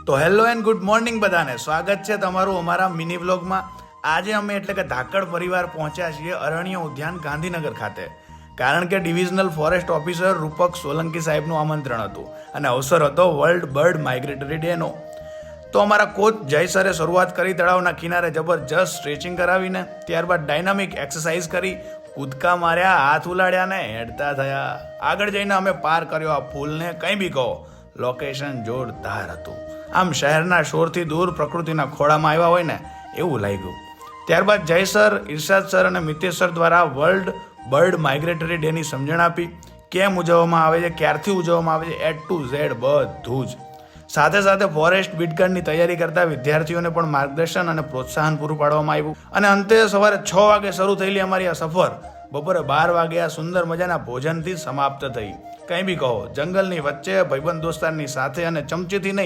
તો hello and good morning બધાને, સ્વાગત છે તમારું અમારા મિની વ્લોગમાં. આજે અમે એટલે કે ધાકડ પરિવાર પહોંચ્યા છીએ અરણ્ય ઉદ્યાન ગાંધીનગર ખાતે, કારણ કે ડિવિઝનલ ફોરેસ્ટ ઓફિસર રૂપક સોલંકી સાહેબનું આમંત્રણ હતું અને અવસર હતો વર્લ્ડ બર્ડ માઇગ્રેટરી ડેનો. તો અમારા કોચ જય સરે શરૂઆત કરી તળાવના કિનારે જબરજસ્ત સ્ટ્રેચિંગ કરાવીને, ત્યારબાદ ડાયનામિક એક્સરસાઇઝ કરી, કૂદકા માર્યા, હાથ ઉલાડ્યા ને હેડતા થયા. આગળ જઈને અમે પાર કર્યો આ પુલને. કંઈ બી કહો, લોકેશન જોરદાર હતું. આમ શહેરના શોરથી દૂર પ્રકૃતિના ખોળામાં આવ્યા હોય ને એવું લાગ્યું. ત્યારબાદ જય સર, ઇરશાદ સર અને મિતેશ સર દ્વારા વર્લ્ડ બર્ડ માઇગ્રેટરી ડેની સમજણ આપી, કેમ ઉજવવામાં આવે છે, ક્યારથી ઉજવવામાં આવે છે, A to Z બધું જ. સાથે સાથે ફોરેસ્ટ બીટગાર્ડની તૈયારી કરતા વિદ્યાર્થીઓને પણ માર્ગદર્શન અને પ્રોત્સાહન પૂરું પાડવામાં આવ્યું. અને અંતે સવારે 6 વાગે શરૂ થયેલી અમારી આ સફર બપોરે 12 વાગે આ સુંદર મજાના ભોજનથી સમાપ્ત થઈ. કંઈ બી કહો, જંગલની વચ્ચે ભાઈબંધ દોસ્તારની સાથે અને ચમચીથી નહીં